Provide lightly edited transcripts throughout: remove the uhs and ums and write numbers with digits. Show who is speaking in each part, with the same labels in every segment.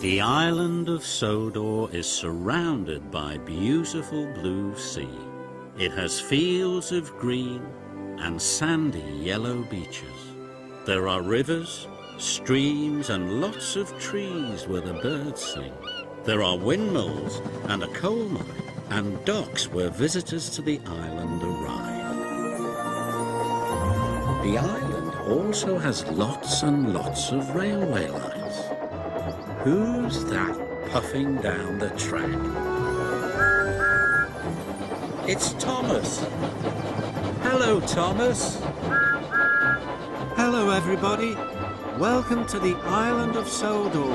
Speaker 1: The island of Sodor is surrounded by beautiful blue sea. It has fields of green and sandy yellow beaches. There are rivers, streams and lots of trees where the birds sing. There are windmills and a coal mine and docks where visitors to the island arrive. The island also has lots and lots of railway lines. Who's that puffing down the track? It's Thomas. Hello, Thomas.
Speaker 2: Hello, everybody. Welcome to the island of Sodor.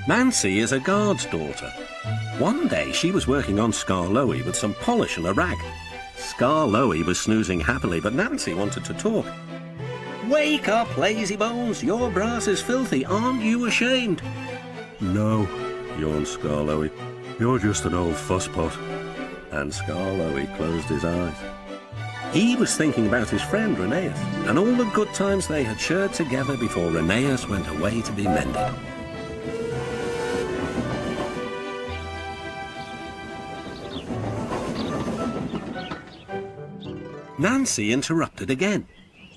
Speaker 3: Nancy is a guard's daughter. One day she was working on Skarloey with some polish and a rag. Skarloey was snoozing happily, but Nancy wanted to talk. "Wake up, lazy bones! Your brass is filthy. Aren't you ashamed?" "No," yawned Skarloey. "You're just an old fusspot." And Skarloey closed his eyes. He was thinking about his friend Rheneas and all the good times they had shared together before Rheneas went away to be mended. Nancy interrupted again.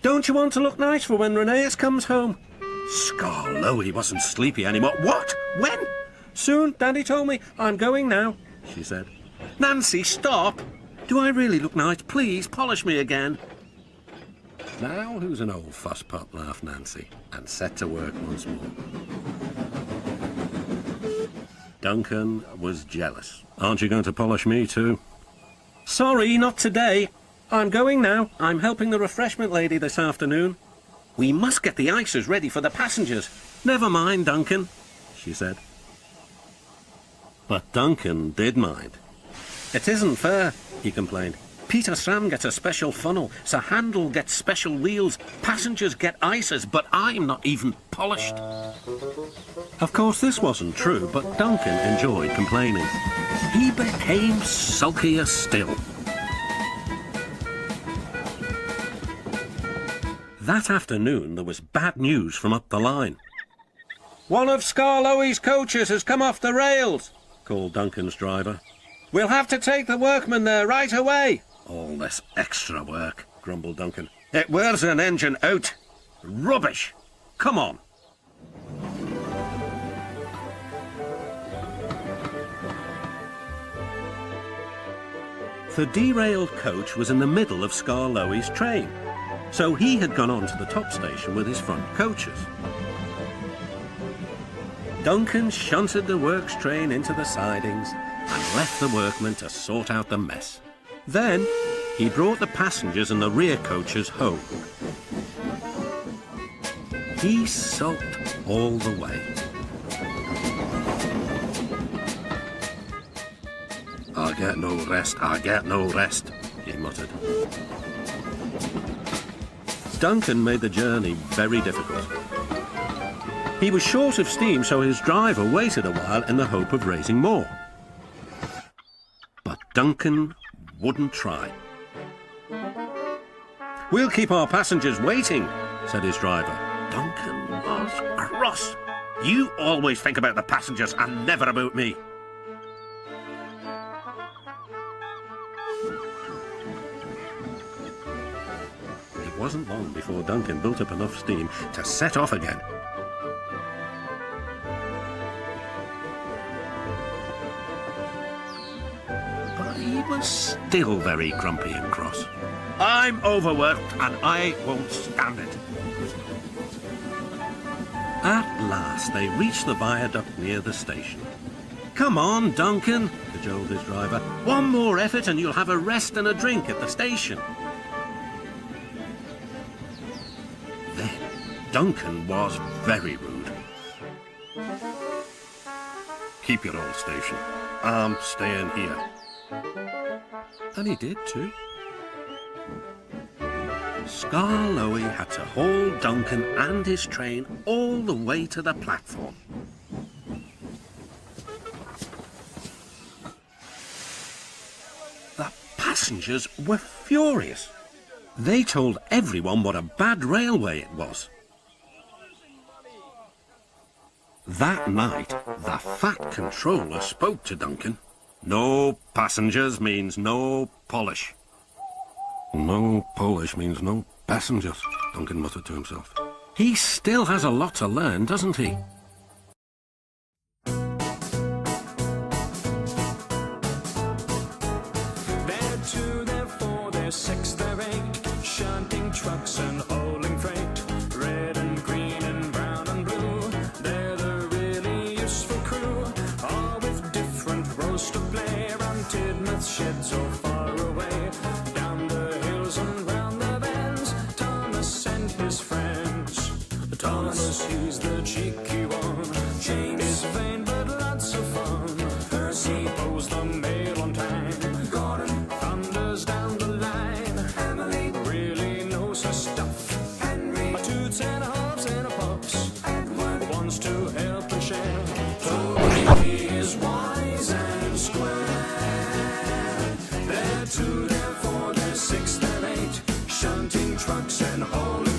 Speaker 3: "Don't you want to look nice for when Rheneas comes home?" Skarloey wasn't sleepy anymore. "What? When?" "Soon, Daddy told me. I'm going now," she said. "Nancy, stop! Do I really look nice? Please, polish me again." "Now who's an old fusspot?" laughed Nancy, and set to work once more. Duncan was jealous. "Aren't you going to polish me too?" "Sorry, not today. I'm going now. I'm helping the refreshment lady this afternoon. We must get the ices ready for the passengers." "Never mind, Duncan," she said. But Duncan did mind. "It isn't fair," he complained. "Peter Sam gets a special funnel, Sir Handel gets special wheels, passengers get ices, but I'm not even polished." Of course, this wasn't true, but Duncan enjoyed complaining. He became sulkier still. That afternoon, there was bad news from up the line. "One of Skarloey's coaches has come off the rails," called Duncan's driver. "We'll have to take the workmen there right away." "All this extra work," grumbled Duncan. "It wears an engine out. Rubbish. Come on." The derailed coach was in the middle of Skarloey's train, so he had gone on to the top station with his front coaches. Duncan shunted the works train into the sidings and left the workmen to sort out the mess. Then he brought the passengers and the rear coaches home. He sulked all the way. "I get no rest, I get no rest," he muttered. Duncan made the journey very difficult. He was short of steam, so his driver waited a while in the hope of raising more. But Duncan wouldn't try. "We'll keep our passengers waiting," said his driver. Duncan was cross. "You always think about the passengers and never about me." It wasn't long before Duncan built up enough steam to set off again. But he was still very grumpy and cross. "I'm overworked and I won't stand it." At last they reached the viaduct near the station. "Come on, Duncan," cajoled his driver. "One more effort and you'll have a rest and a drink at the station." Then Duncan was very rude. "Keep your old station. I'm staying here." And he did too. Skarloey had to haul Duncan and his train all the way to the platform. The passengers were furious. They told everyone what a bad railway it was. That night, the fat controller spoke to Duncan. No passengers means no polish. No polish means no passengers, Duncan muttered to himself. He still has a lot to learn, doesn't he?
Speaker 4: They're 2, they're 4, they're 6, they're 8, shunting trucks and hauling freight. Red and green and brown and blue, they're the really useful crew, all with different roles to play. Around Tidmouth sheds or far away, down the hills and round the bends, Thomas and his friends. Thomas, he's the cheeky one, James is vain but lots of fun, Percy owes the mail on time, Gordon thunders down the line, Emily really knows her stuff, Henry toots and hops and puffs, Edward wants to help and share, Toby is wise and square. They're 2, they're 4, they're 6, they're 8, shunting trucks and hauling